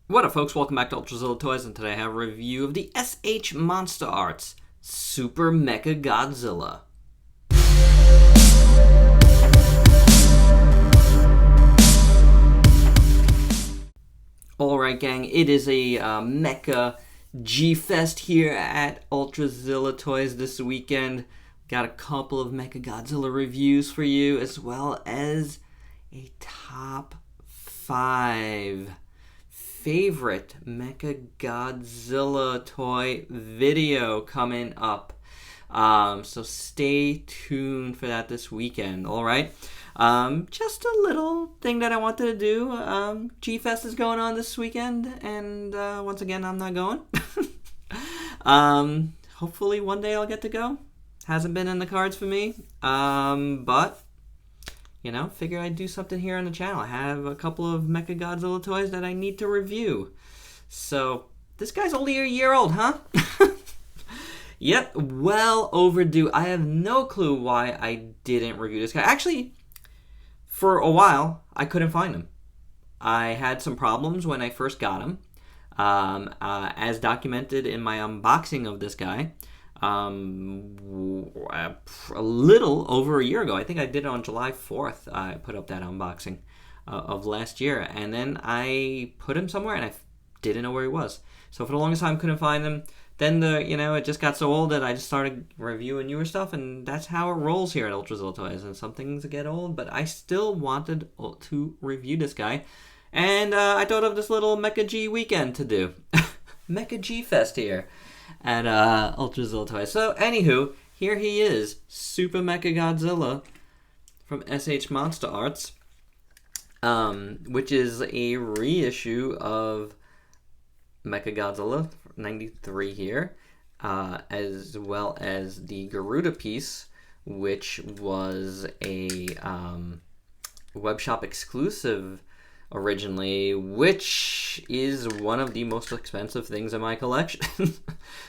What up, folks? Welcome back to Ultrazilla Toys, and today I have a review of the SH MONSTERARTS Super Mechagodzilla. Alright, gang, it is a Mecha G-Fest here at Ultrazilla Toys this weekend. Got a couple of Mechagodzilla reviews for you, as well as a top 5 favorite Mechagodzilla toy video coming up. So stay tuned for that this weekend, alright? Just a little thing that I wanted to do. G-Fest is going on this weekend, and once again, I'm not going. Hopefully one day I'll get to go. Hasn't been in the cards for me, but you know, figure I'd do something here on the channel. I have a couple of Mechagodzilla toys that I need to review. So, this guy's only a year old, huh? Yep, well overdue. I have no clue why I didn't review this guy. Actually, for a while, I couldn't find him. I had some problems when I first got him. As documented in my unboxing of this guy. A little over a year ago. I think I did it on July 4th. I put up that unboxing of last year, and then I put him somewhere and I didn't know where he was. So for the longest time, couldn't find him. Then it just got so old that I just started reviewing newer stuff, and that's how it rolls here at Ultrazilla Toys. And some things get old, but I still wanted to review this guy, and I thought of this little Mecha G weekend to do. Mecha G Fest here at Ultrazilla Toys. So, anywho, here he is, Super Mechagodzilla from SH MONSTERARTS, which is a reissue of Mechagodzilla 93 here, as well as the Garuda piece, which was a web shop exclusive originally, which is one of the most expensive things in my collection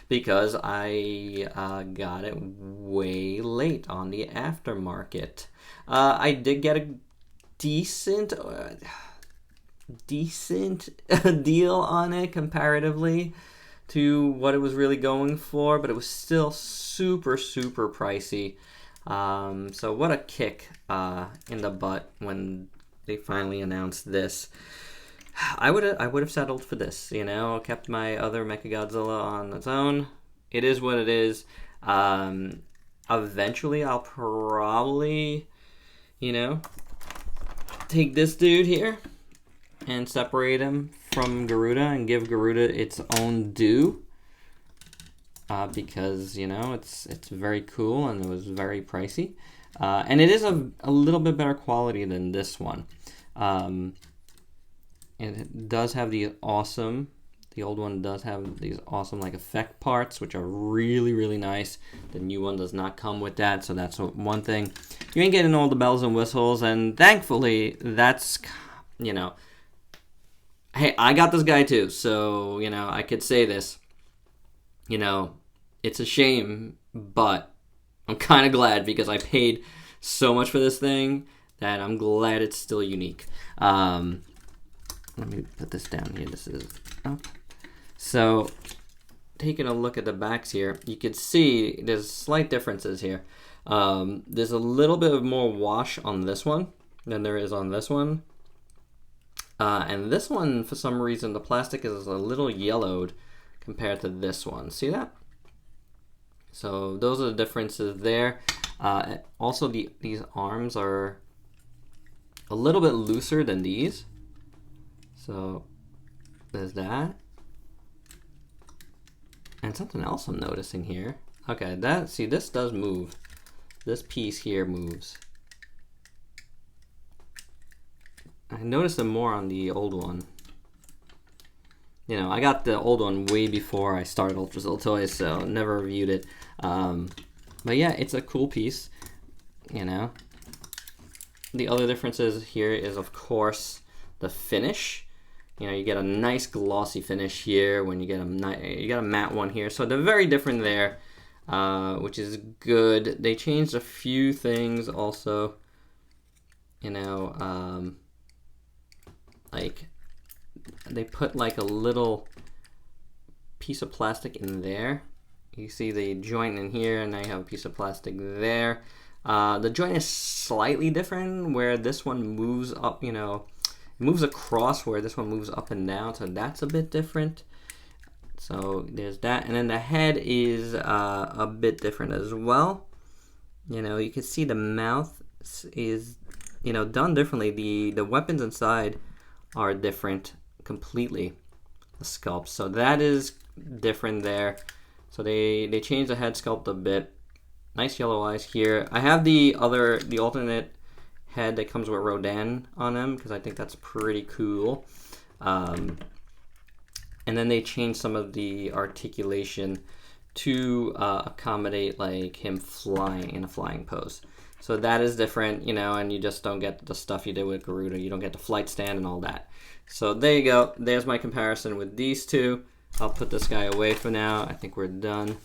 because I got it way late on the aftermarket. I did get a decent deal on it comparatively to what it was really going for, but it was still super pricey. So what a kick in the butt when they finally announced this. I would have settled for this, you know, kept my other Mechagodzilla on its own. It is what it is. Eventually I'll probably, you know, take this dude here and separate him from Garuda and give Garuda its own due. Because, you know, it's very cool and it was very pricey. And it is a little bit better quality than this one. It does have the old one does have these awesome like effect parts, which are really nice. The new one does not come with that, so that's one thing. You ain't getting all the bells and whistles, and thankfully that's, you know, hey, I got this guy too, so, you know, I could say this. You know, it's a shame, but I'm kind of glad because I paid so much for this thing that I'm glad it's still unique. Let me put this down here. This is up. So, taking a look at the backs here, you can see there's slight differences here. There's a little bit of more wash on this one than there is on this one. And this one, for some reason, the plastic is a little yellowed compared to this one. See that? So those are the differences there. Also, these arms are a little bit looser than these. So there's that. And something else I'm noticing here. Okay, this does move. This piece here moves. I noticed them more on the old one. You know, I got the old one way before I started Ultrazilla Toys, so never reviewed it. But yeah, it's a cool piece, you know. The other differences here is, of course, the finish. You know, you get a nice glossy finish here when you get a matte one here. So they're very different there, which is good. They changed a few things also. You know, like they put like a little piece of plastic in there. You see the joint in here, and I have a piece of plastic there. The joint is slightly different, where this one moves up, you know, it moves across, where this one moves up and down, so that's a bit different. So there's that, and then the head is a bit different as well. You know, you can see the mouth is, you know, done differently. The weapons inside are different completely, the sculpt. So that is different there. So they changed the head sculpt a bit. Nice yellow eyes here. I have the alternate head that comes with Rodan on them, because I think that's pretty cool. And then they changed some of the articulation to accommodate like him flying in a flying pose. So that is different, you know, and you just don't get the stuff you did with Garuda. You don't get the flight stand and all that. So there you go. There's my comparison with these two. I'll put this guy away for now. I think we're done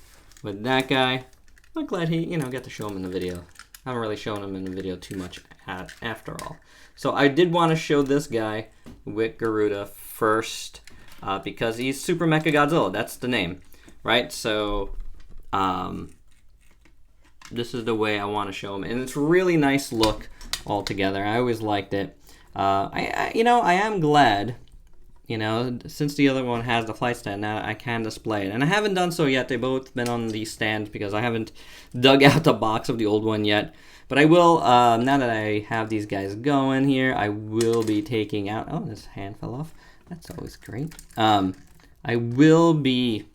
with that guy. I'm glad he, you know, got to show him in the video. I haven't really shown him in the video too much after all. So I did want to show this guy with Garuda first because he's Super Mechagodzilla. That's the name, right? So this is the way I want to show him, and it's a really nice look altogether. I always liked it. You know, I am glad, you know, since the other one has the flight stand, now I can display it. And I haven't done so yet. They've both been on these stands because I haven't dug out the box of the old one yet. But I will, now that I have these guys going here, I will be taking out, oh, this hand fell off. That's always great. I will be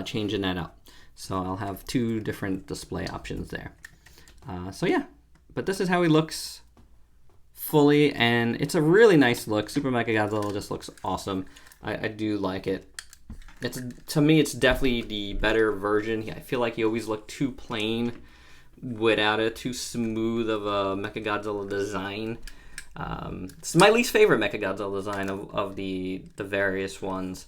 changing that up. So I'll have two different display options there. So yeah, but this is how he looks fully, and it's a really nice look. Super Mechagodzilla just looks awesome. I do like it. To me, it's definitely the better version. I feel like he always looked too plain without it, too smooth of a Mechagodzilla design. It's my least favorite Mechagodzilla design of the various ones.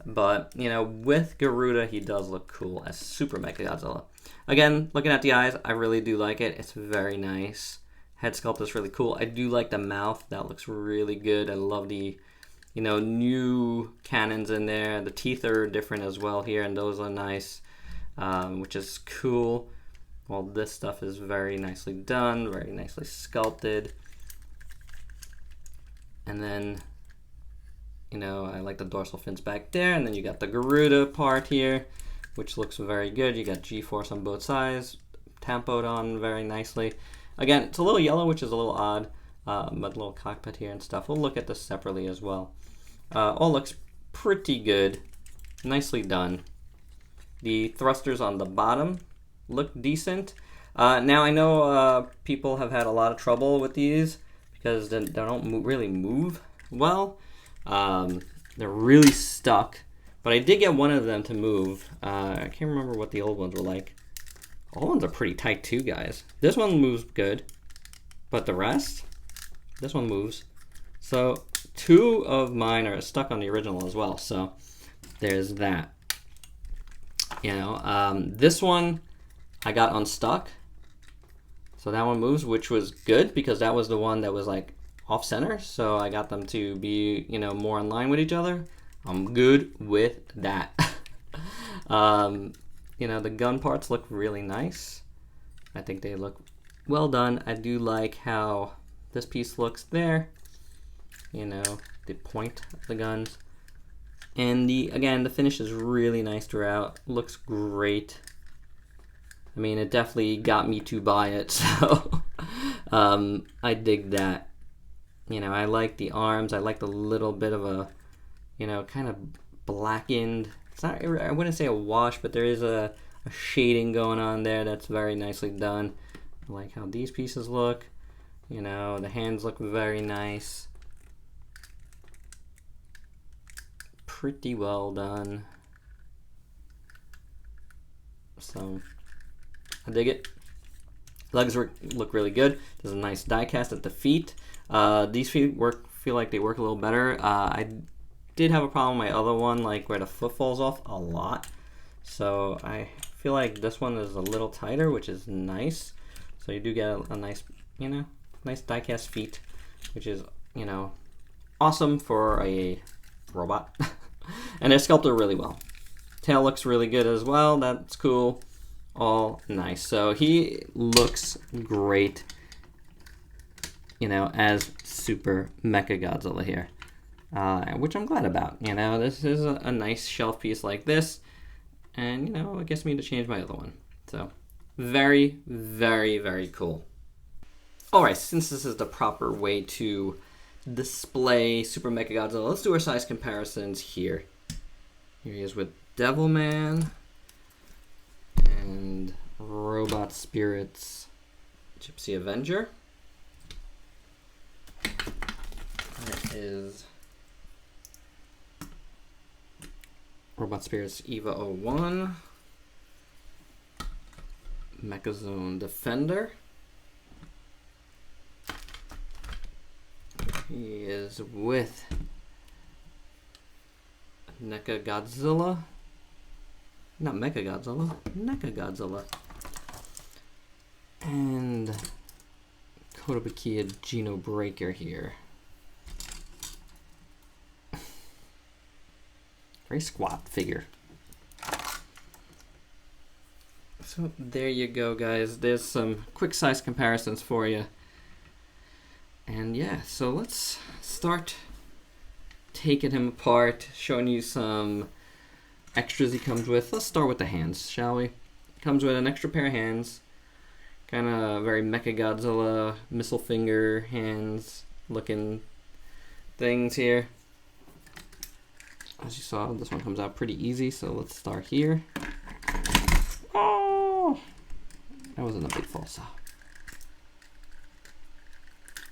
But, you know, with Garuda, he does look cool as Super Mechagodzilla. Again, looking at the eyes, I really do like it. It's very nice. Head sculpt is really cool. I do like the mouth. That looks really good. I love the, you know, new cannons in there. The teeth are different as well here, and those are nice, which is cool. Well, this stuff is very nicely done, very nicely sculpted. And then, you know, I like the dorsal fins back there, and then you got the Garuda part here, which looks very good. You got G-force on both sides, tempoed on very nicely. Again, it's a little yellow, which is a little odd, but a little cockpit here and stuff. We'll look at this separately as well. All looks pretty good, nicely done. The thrusters on the bottom look decent. Now, I know people have had a lot of trouble with these because they don't really move well. They're really stuck, but I did get one of them to move. I can't remember what the old ones were like. All ones are pretty tight too, guys. This one moves good, but the rest, this one moves. So two of mine are stuck on the original as well. So there's that. You know, this one I got unstuck. So that one moves, which was good because that was the one that was like off center. So I got them to be, you know, more in line with each other. I'm good with that. You know, the gun parts look really nice. I think they look well done. I do like how this piece looks there. You know, the point of the guns. And again, the finish is really nice throughout. Looks great. I mean, it definitely got me to buy it, so I dig that. You know, I like the arms. I like the little bit of a, you know, kind of blackened. It's not, I wouldn't say a wash, but there is a shading going on there that's very nicely done. I like how these pieces look. You know, the hands look very nice. Pretty well done. So I dig it. Legs look really good. There's a nice die cast at the feet. These feet feel like they work a little better. I did have a problem with my other one, like where the foot falls off a lot. So I feel like this one is a little tighter, which is nice. So you do get a nice, you know, nice die cast feet, which is, you know, awesome for a robot. And they're sculpted really well. Tail looks really good as well. That's cool. All nice. So he looks great, you know, as Super Mechagodzilla here, which I'm glad about. You know, this is a nice shelf piece like this, and, you know, it gets me to change my other one. So very, very, very cool. All right, since this is the proper way to display Super Mechagodzilla, let's do our size comparisons here. Here he is with Devilman and Robot Spirits Gypsy Avenger. That is Robot Spirits Eva 01, Mechazone Defender. He is with Mechagodzilla. Not Mechagodzilla, Mechagodzilla. And Kotobukiya Geno Breaker here. Very squat figure. So there you go, guys. There's some quick size comparisons for you. And yeah, so let's start taking him apart, showing you some extras he comes with. Let's start with the hands, shall we? Comes with an extra pair of hands. Kind of very Mechagodzilla, missile finger hands looking things here. As you saw, this one comes out pretty easy, so let's start here. Oh! That wasn't a big false.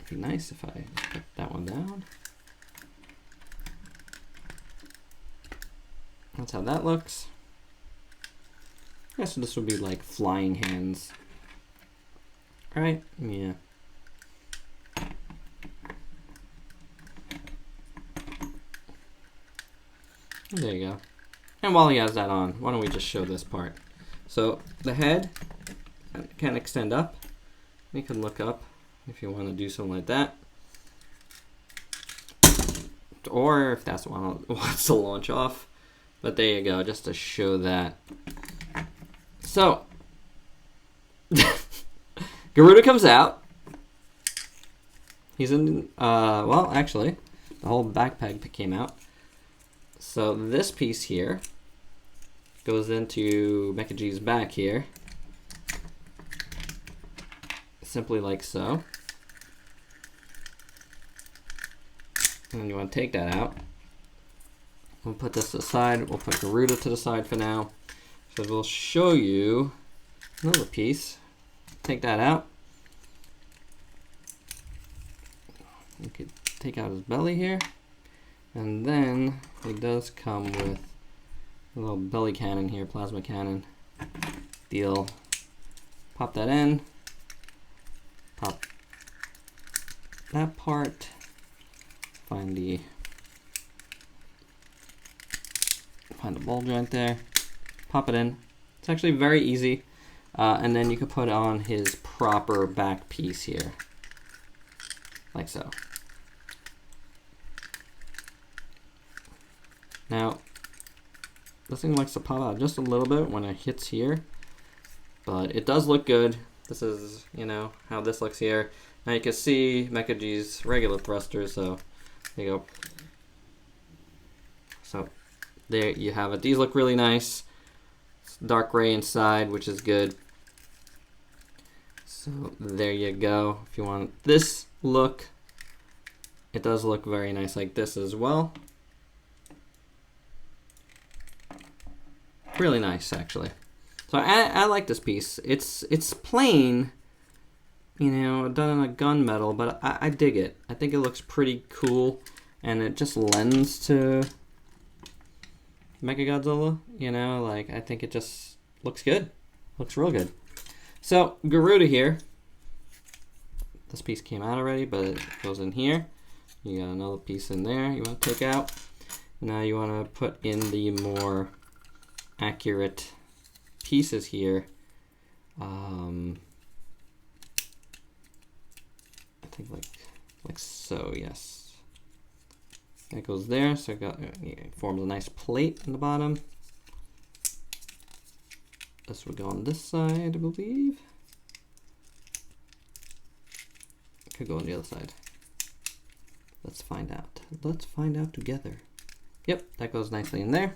It'd be nice if I put that one down. That's how that looks. Yeah, so this would be like flying hands. Right? Yeah. There you go. And while he has that on, why don't we just show this part? So the head can extend up. You can look up if you want to do something like that. Or if that's one wants to launch off. But there you go, just to show that. So Garuda comes out. He's in, well, actually, the whole backpack came out. So this piece here goes into Mecha G's back here. Simply like so. And then you want to take that out. We'll put this to the side. We'll put Garuda to the side for now. So we'll show you another piece. Take that out. You could take out his belly here. And then he does come with a little belly cannon here, plasma cannon deal. Pop that in. Pop that part. Find the ball joint there. Pop it in. It's actually very easy. And then you can put on his proper back piece here. Like so. Now, this thing likes to pop out just a little bit when it hits here. But it does look good. This is, you know, how this looks here. Now you can see Mecha G's regular thrusters, so there you go. So there you have it. These look really nice. It's dark gray inside, which is good. So there you go. If you want this look, it does look very nice like this as well. Really nice, actually. So I like this piece. It's plain, you know, done in a gunmetal, but I dig it. I think it looks pretty cool, and it just lends to Mechagodzilla, you know, like I think it just looks good. Looks real good. So Garuda here. This piece came out already, but it goes in here. You got another piece in there you want to take out. Now you want to put in the more accurate pieces here. I think like so, yes. That goes there, so it forms a nice plate in the bottom. This would go on this side, I believe. Could go on the other side. Let's find out. Let's find out together. Yep, that goes nicely in there.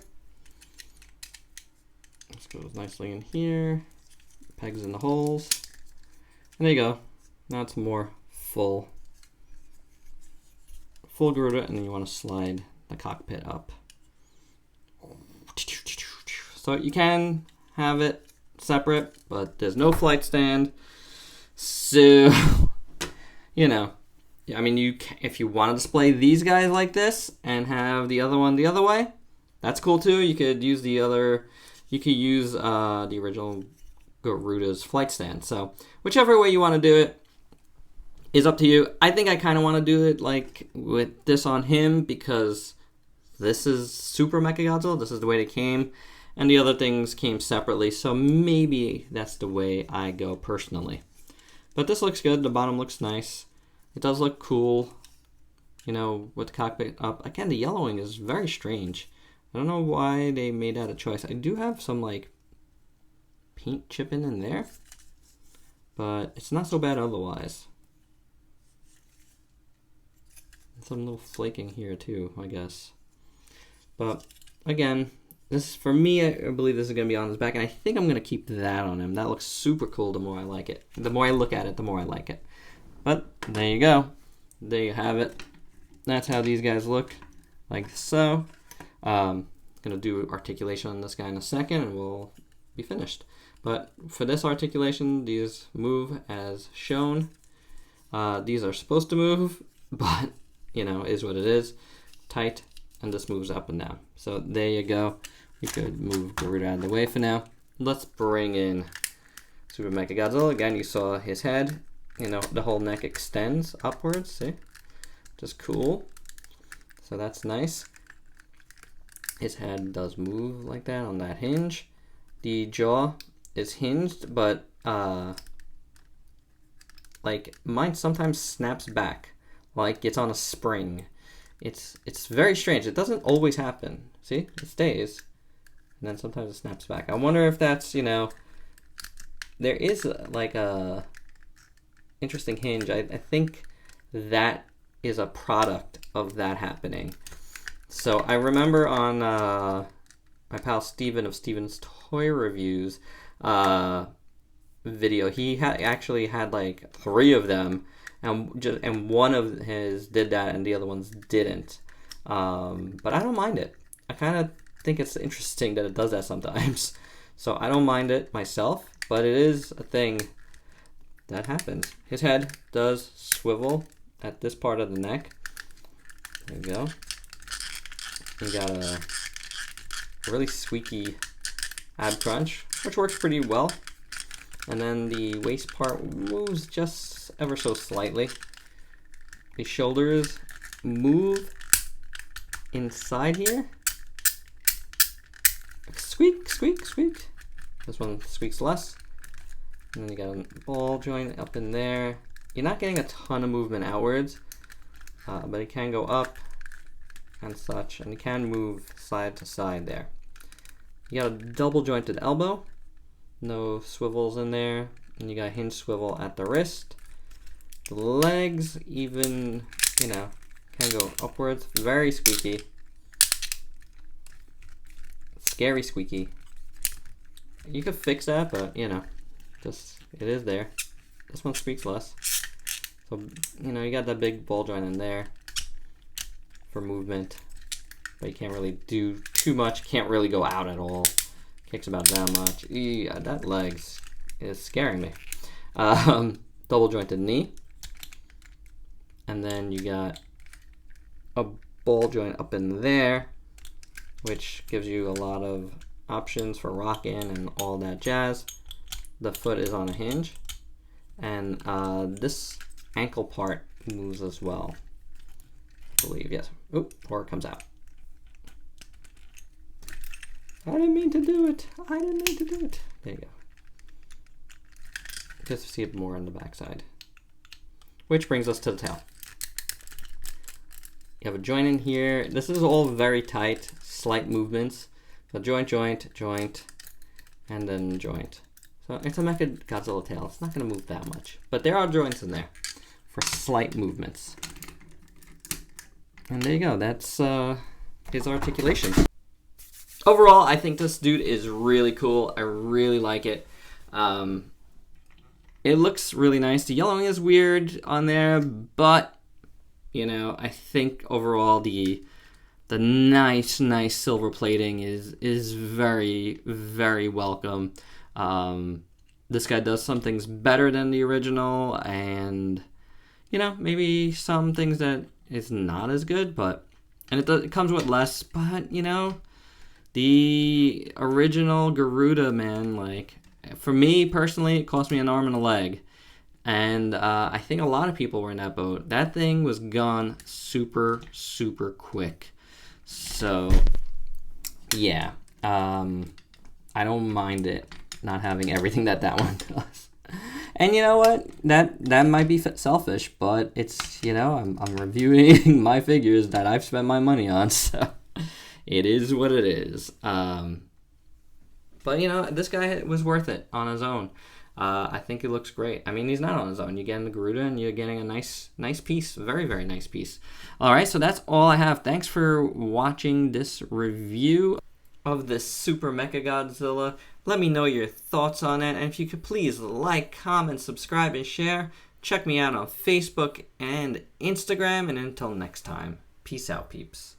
This goes nicely in here. Pegs in the holes. And there you go. Now it's more full Garuda, and then you want to slide the cockpit up. So you can have it separate, but there's no flight stand. So, you know, I mean, if you want to display these guys like this and have the other one the other way, that's cool too. You could use the original Garuda's flight stand. So whichever way you want to do it is up to you. I think I kind of want to do it like with this on him because this is Super Mechagodzilla. This is the way it came, and the other things came separately. So maybe that's the way I go personally. But this looks good. The bottom looks nice. It does look cool, you know, with the cockpit up. Again, the yellowing is very strange. I don't know why they made that a choice. I do have some like paint chipping in there, but it's not so bad otherwise. Some little flaking here too, I guess. But again, this for me, I believe this is going to be on his back, and I think I'm going to keep that on him. That looks super cool the more I like it. The more I look at it, the more I like it. But there you go. There you have it. That's how these guys look, like so. Going to do articulation on this guy in a second, and we'll be finished. But for this articulation, these move as shown. These are supposed to move, but you know, is what it is. Tight, and this moves up and down. So there you go. We could move Garuda out of the way for now. Let's bring in Super Mechagodzilla. Again, you saw his head. You know, the whole neck extends upwards, see? Just cool. So that's nice. His head does move like that on that hinge. The jaw is hinged, but like mine sometimes snaps back. Like it's on a spring. It's very strange. It doesn't always happen. See? It stays. And then sometimes it snaps back. I wonder if that's, you know, there is like a interesting hinge. I think that is a product of that happening. So I remember on my pal Steven of Steven's Toy Reviews video, he actually had like 3 of them. And one of his did that, and the other ones didn't. But I don't mind it. I kind of think it's interesting that it does that sometimes. So I don't mind it myself, but it is a thing that happens. His head does swivel at this part of the neck. There you go. You got a really squeaky ab crunch, which works pretty well. And then the waist part moves just ever so slightly. The shoulders move inside here. Squeak, squeak, squeak. This one squeaks less. And then you got a ball joint up in there. You're not getting a ton of movement outwards, but it can go up and such, and it can move side to side there. You got a double jointed elbow. No swivels in there, and you got a hinge swivel at the wrist. The legs even, you know, can go upwards. Very squeaky. Scary squeaky. You could fix that, but you know, just it is there. This one squeaks less. So, you know, you got that big ball joint in there for movement, but you can't really do too much. Can't really go out at all. Kicks about that much. Yeah, that legs is scaring me. Double jointed knee. And then you got a ball joint up in there, which gives you a lot of options for rocking and all that jazz. The foot is on a hinge. And this ankle part moves as well, I believe, yes. Oop, or it comes out. I didn't mean to do it. I didn't mean to do it. There you go. Just to see it more on the back side. Which brings us to the tail. You have a joint in here. This is all very tight, slight movements. So joint, joint, joint, and then joint. So it's a Mechagodzilla tail. It's not going to move that much. But there are joints in there for slight movements. And there you go. That's his articulation. Overall, I think this dude is really cool. I really like it. It looks really nice. The yellowing is weird on there, but you know, I think overall the nice silver plating is very, very welcome. This guy does some things better than the original, and you know, maybe some things that is not as good, but it comes with less. But you know, the original Garuda, man, like for me personally, it cost me an arm and a leg. And I think a lot of people were in that boat. That thing was gone super, super quick. So, yeah. I don't mind it not having everything that one does. And you know what? That might be selfish, but it's, you know, I'm reviewing my figures that I've spent my money on. So, it is what it is. But, you know, this guy was worth it on his own. I think it looks great. I mean, he's not on his own. You're getting the Garuda, and you're getting a nice piece. Very, very nice piece. All right, so that's all I have. Thanks for watching this review of the Super Mechagodzilla. Let me know your thoughts on it. And if you could please like, comment, subscribe, and share. Check me out on Facebook and Instagram. And until next time, peace out, peeps.